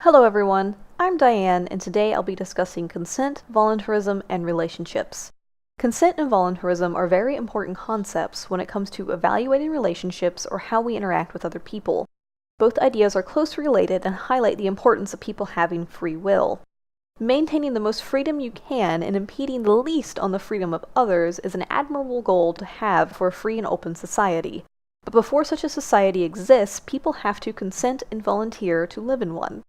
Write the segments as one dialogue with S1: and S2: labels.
S1: Hello everyone, I'm Diane, and today I'll be discussing consent, voluntarism, and relationships. Consent and voluntarism are very important concepts when it comes to evaluating relationships or how we interact with other people. Both ideas are closely related and highlight the importance of people having free will. Maintaining the most freedom you can and impeding the least on the freedom of others is an admirable goal to have for a free and open society. But before such a society exists, people have to consent and volunteer to live in one.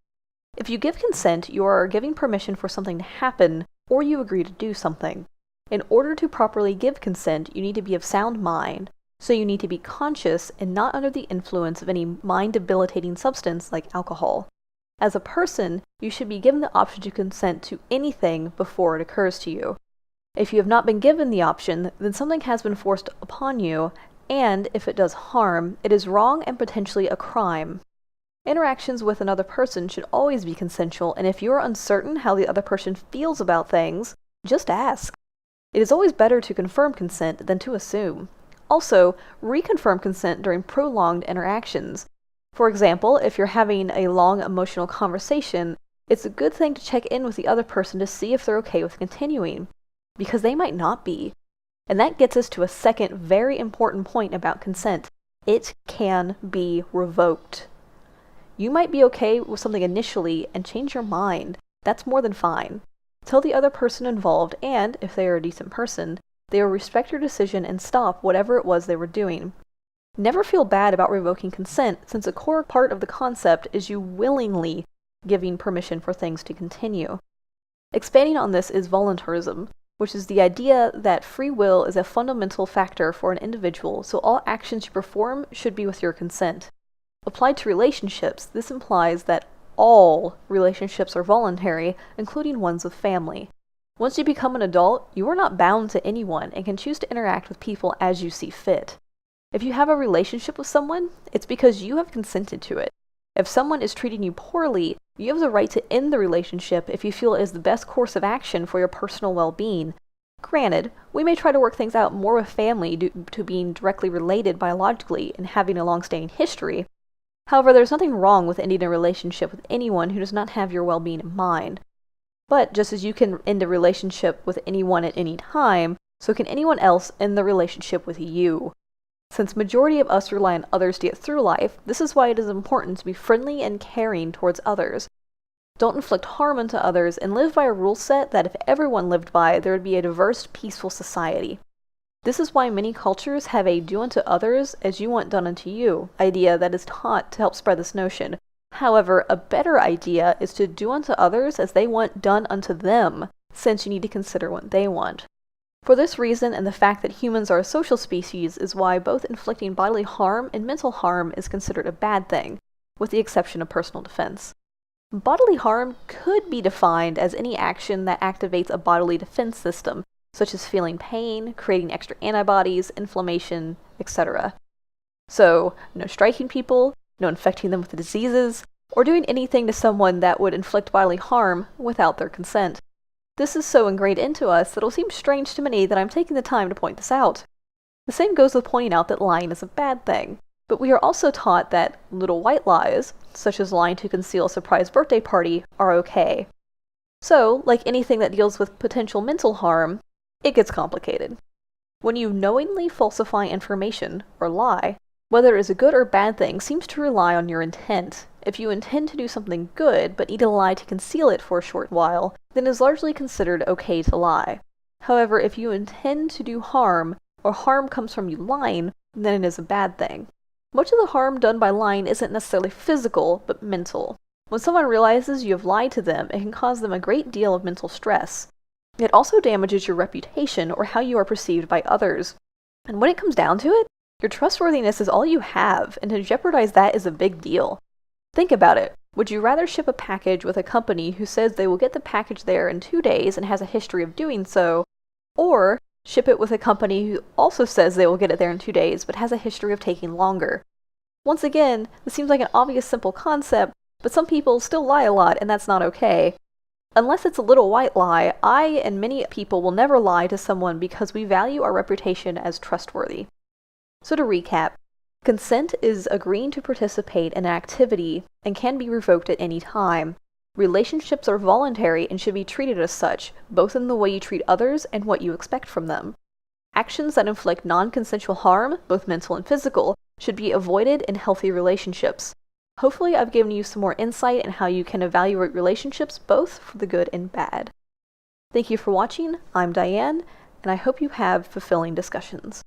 S1: If you give consent, you are giving permission for something to happen, or you agree to do something. In order to properly give consent, you need to be of sound mind, so you need to be conscious and not under the influence of any mind-debilitating substance like alcohol. As a person, you should be given the option to consent to anything before it occurs to you. If you have not been given the option, then something has been forced upon you, and if it does harm, it is wrong and potentially a crime. Interactions with another person should always be consensual, and if you are uncertain how the other person feels about things, just ask. It is always better to confirm consent than to assume. Also, reconfirm consent during prolonged interactions. For example, if you're having a long emotional conversation, it's a good thing to check in with the other person to see if they're okay with continuing, because they might not be. And that gets us to a second very important point about consent. It can be revoked. You might be okay with something initially and change your mind. That's more than fine. Tell the other person involved, and, if they are a decent person, they will respect your decision and stop whatever it was they were doing. Never feel bad about revoking consent, since a core part of the concept is you willingly giving permission for things to continue. Expanding on this is voluntarism, which is the idea that free will is a fundamental factor for an individual, so all actions you perform should be with your consent. Applied to relationships, this implies that all relationships are voluntary, including ones with family. Once you become an adult, you are not bound to anyone and can choose to interact with people as you see fit. If you have a relationship with someone, it's because you have consented to it. If someone is treating you poorly, you have the right to end the relationship if you feel it is the best course of action for your personal well-being. Granted, we may try to work things out more with family due to being directly related biologically and having a long-standing history. However, there's nothing wrong with ending a relationship with anyone who does not have your well-being in mind. But just as you can end a relationship with anyone at any time, so can anyone else end the relationship with you. Since majority of us rely on others to get through life, this is why it is important to be friendly and caring towards others. Don't inflict harm onto others, and live by a rule set that if everyone lived by, there would be a diverse, peaceful society. This is why many cultures have a do unto others as you want done unto you idea that is taught to help spread this notion. However, a better idea is to do unto others as they want done unto them, since you need to consider what they want. For this reason, and the fact that humans are a social species, is why both inflicting bodily harm and mental harm is considered a bad thing, with the exception of personal defense. Bodily harm could be defined as any action that activates a bodily defense system, such as feeling pain, creating extra antibodies, inflammation, etc. So, no striking people, no infecting them with diseases, or doing anything to someone that would inflict bodily harm without their consent. This is so ingrained into us that it'll seem strange to many that I'm taking the time to point this out. The same goes with pointing out that lying is a bad thing, but we are also taught that little white lies, such as lying to conceal a surprise birthday party, are okay. So, like anything that deals with potential mental harm, it gets complicated. When you knowingly falsify information, or lie, whether it is a good or bad thing seems to rely on your intent. If you intend to do something good, but need to lie to conceal it for a short while, then it is largely considered okay to lie. However, if you intend to do harm, or harm comes from you lying, then it is a bad thing. Much of the harm done by lying isn't necessarily physical, but mental. When someone realizes you have lied to them, it can cause them a great deal of mental stress. It also damages your reputation or how you are perceived by others. And when it comes down to it, your trustworthiness is all you have, and to jeopardize that is a big deal. Think about it. Would you rather ship a package with a company who says they will get the package there in 2 days and has a history of doing so, or ship it with a company who also says they will get it there in 2 days but has a history of taking longer? Once again, this seems like an obvious simple concept, but some people still lie a lot, and that's not okay. Unless it's a little white lie, I and many people will never lie to someone because we value our reputation as trustworthy. So to recap, Consent is agreeing to participate in an activity and can be revoked at any time. Relationships are voluntary and should be treated as such, both in the way you treat others and what you expect from them. Actions that inflict non-consensual harm, both mental and physical, should be avoided in healthy relationships. Hopefully I've given you some more insight in how you can evaluate relationships both for the good and bad. Thank you for watching. I'm Diane, and I hope you have fulfilling discussions.